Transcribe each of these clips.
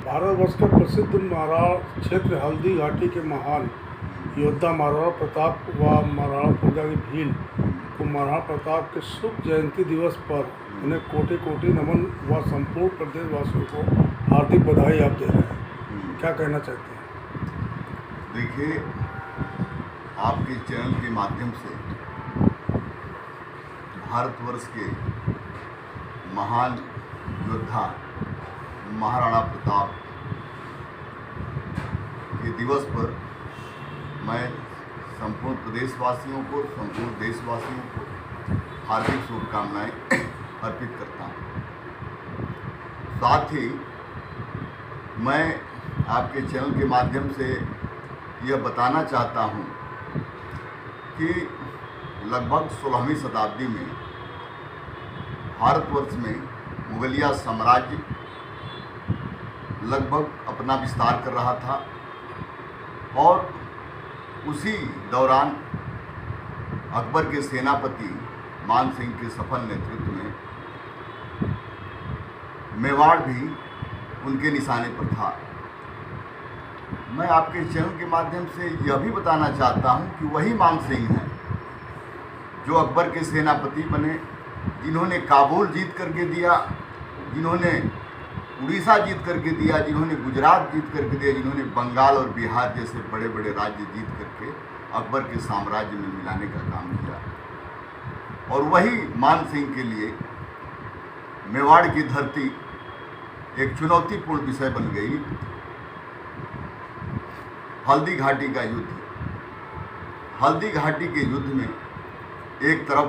भारतवर्ष के प्रसिद्ध महाराणा क्षेत्र हल्दी घाटी के महान योद्धा महाराणा प्रताप व महाराणा प्रजा की भील को महाराणा प्रताप के शुभ जयंती दिवस पर उन्हें कोटि कोटि नमन व संपूर्ण प्रदेशवासियों को हार्दिक बधाई आप दे रहे हैं। क्या कहना चाहते हैं? देखिए, आपके चैनल के माध्यम से भारतवर्ष के महान योद्धा महाराणा प्रताप के दिवस पर मैं संपूर्ण प्रदेशवासियों को, संपूर्ण देशवासियों को हार्दिक शुभकामनाएं अर्पित करता हूं। साथ ही मैं आपके चैनल के माध्यम से यह बताना चाहता हूं कि लगभग 16वीं शताब्दी में भारतवर्ष में मुगलिया साम्राज्य लगभग अपना विस्तार कर रहा था और उसी दौरान अकबर के सेनापति मान सिंह के सफल नेतृत्व में मेवाड़ भी उनके निशाने पर था। मैं आपके चैनल के माध्यम से यह भी बताना चाहता हूं कि वही मान सिंह हैं जो अकबर के सेनापति बने, जिन्होंने काबुल जीत करके दिया, जिन्होंने उड़ीसा जीत करके दिया, जिन्होंने गुजरात जीत करके दिया, जिन्होंने बंगाल और बिहार जैसे बड़े बड़े राज्य जीत करके अकबर के साम्राज्य में मिलाने का काम किया। और वही मान सिंह के लिए मेवाड़ की धरती एक चुनौतीपूर्ण विषय बन गई। हल्दी घाटी का युद्ध। हल्दी घाटी के युद्ध में एक तरफ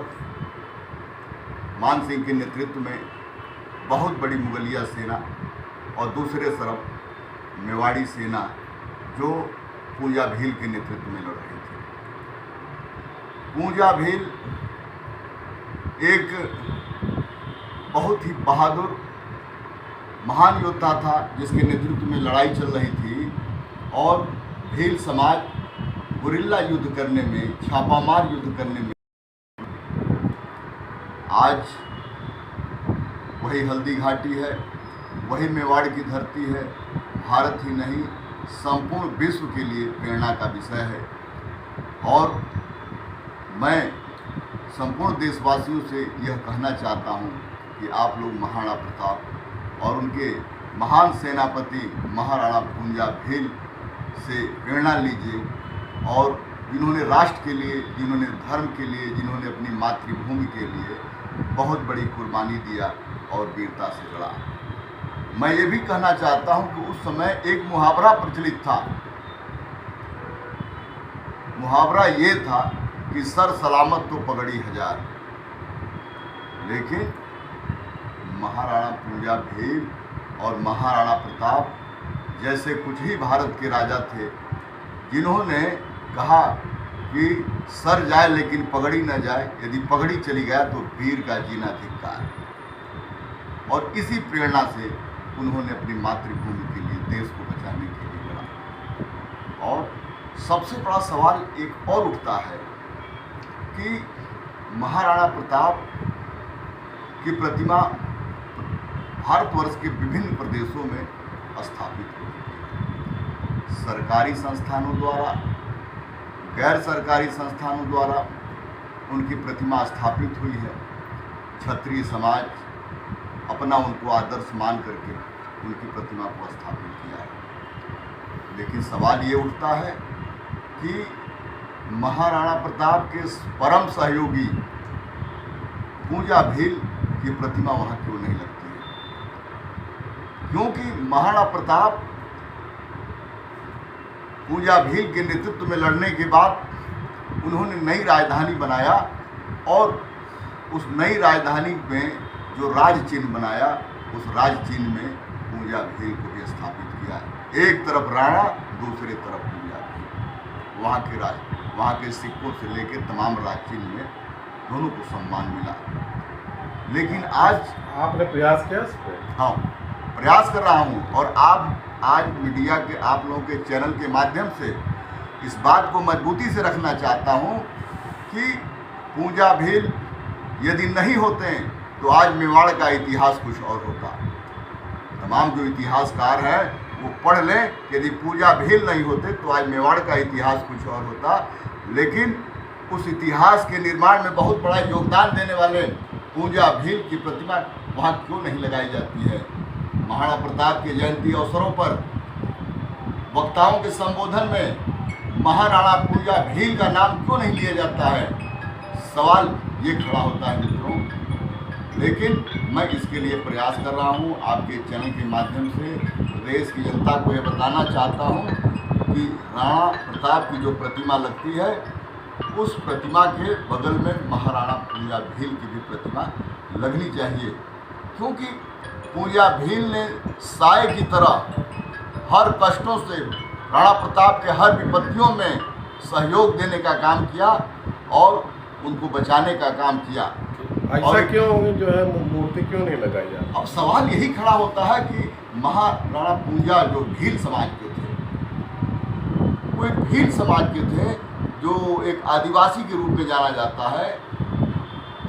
मान सिंह के नेतृत्व में बहुत बड़ी मुगलिया सेना और दूसरे तरफ मेवाड़ी सेना जो पूंजा भील के नेतृत्व में लड़ रही थी। पूंजा भील एक बहुत ही बहादुर महान योद्धा था जिसके नेतृत्व में लड़ाई चल रही थी और भील समाज गुरिल्ला युद्ध करने में, छापामार युद्ध करने में आज वही हल्दी घाटी है, वही मेवाड़ की धरती है। भारत ही नहीं, संपूर्ण विश्व के लिए प्रेरणा का विषय है। और मैं संपूर्ण देशवासियों से यह कहना चाहता हूं कि आप लोग महाराणा प्रताप और उनके महान सेनापति महाराणा पूंजा भील से प्रेरणा लीजिए और जिन्होंने राष्ट्र के लिए, जिन्होंने धर्म के लिए, जिन्होंने अपनी मातृभूमि के लिए बहुत बड़ी कुर्बानी दिया और वीरता से लड़ा। मैं ये भी कहना चाहता हूं कि उस समय एक मुहावरा प्रचलित था। मुहावरा ये था कि सर सलामत तो पगड़ी हजार। लेकिन महाराणा पूंजा भील और महाराणा प्रताप जैसे कुछ ही भारत के राजा थे जिन्होंने कहा कि सर जाए लेकिन पगड़ी न जाए, यदि पगड़ी चली गया तो वीर का जीना धिक्कार। और इसी प्रेरणा से उन्होंने अपनी मातृभूमि के लिए, देश को बचाने के लिए लड़ा। और सबसे बड़ा सवाल एक और उठता है कि महाराणा प्रताप की प्रतिमा भारतवर्ष के विभिन्न प्रदेशों में स्थापित हुई। सरकारी संस्थानों द्वारा, गैर सरकारी संस्थानों द्वारा उनकी प्रतिमा स्थापित हुई है। क्षत्रिय समाज अपना उनको आदर्श मान करके उनकी प्रतिमा को स्थापित किया है। लेकिन सवाल ये उठता है कि महाराणा प्रताप के परम सहयोगी पूंजा भील की प्रतिमा वहाँ क्यों नहीं लगती है? क्योंकि महाराणा प्रताप पूंजा भील के नेतृत्व में लड़ने के बाद उन्होंने नई राजधानी बनाया और उस नई राजधानी में जो राज चिन्ह बनाया, उस राज चिन्ह में पूंजा भील को भी स्थापित किया। एक तरफ राणा, दूसरे तरफ पूंजा भील। वहाँ के सिक्कों से लेकर तमाम राज चिन्ह में दोनों को सम्मान मिला। लेकिन आज आपने प्रयास किया इस पे? हाँ, प्रयास कर रहा हूँ। और आज मीडिया के, आप लोगों के चैनल के माध्यम से इस बात को मजबूती से रखना चाहता हूँ कि पूंजा भील यदि नहीं होते तो आज मेवाड़ का इतिहास कुछ और होता। तमाम जो इतिहासकार हैं वो पढ़ लें कि यदि पूजा भील नहीं होते तो आज मेवाड़ का इतिहास कुछ और होता। लेकिन उस इतिहास के निर्माण में बहुत बड़ा योगदान देने वाले पूजा भील की प्रतिमा वहाँ क्यों नहीं लगाई जाती है? महाराणा प्रताप की जयंती अवसरों पर वक्ताओं के संबोधन में महाराणा पूजा भील का नाम क्यों नहीं लिया जाता है? सवाल ये खड़ा होता है मित्रों। लेकिन मैं इसके लिए प्रयास कर रहा हूँ, आपके चैनल के माध्यम से देश की जनता को ये बताना चाहता हूँ कि राणा प्रताप की जो प्रतिमा लगती है उस प्रतिमा के बगल में महाराणा पूजा भील की भी प्रतिमा लगनी चाहिए, क्योंकि पूजा भील ने साए की तरह हर कष्टों से राणा प्रताप के हर विपत्तियों में सहयोग देने का काम किया और उनको बचाने का काम किया। ऐसा क्यों जो है मूर्ति क्यों नहीं लगाई जाती? अब सवाल यही खड़ा होता है कि महाराणा पूजा जो भील समाज के थे, वो एक भील समाज के थे जो एक आदिवासी के रूप में जाना जाता है,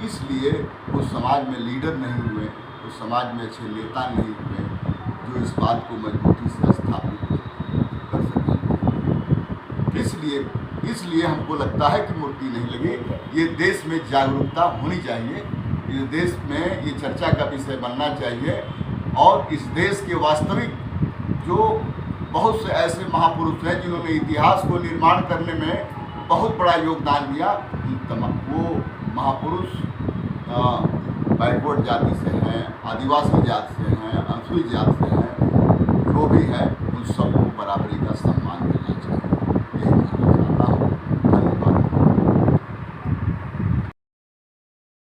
इसलिए वो समाज में लीडर नहीं हुए, वो समाज में अच्छे नेता नहीं हुए जो इस बात को मजबूती से स्थापित कर सकें। इसलिए हमको लगता है कि मूर्ति नहीं लगी। ये देश में जागरूकता होनी चाहिए, ये देश में ये चर्चा का विषय बनना चाहिए और इस देश के वास्तविक जो बहुत से ऐसे महापुरुष हैं जिन्होंने इतिहास को निर्माण करने में बहुत बड़ा योगदान दिया, वो महापुरुष बैकवर्ड जाति से हैं, आदिवासी जाति से हैं, अनुसूचित जाति से हैं, जो भी है उन सबको बराबरी का सम्मान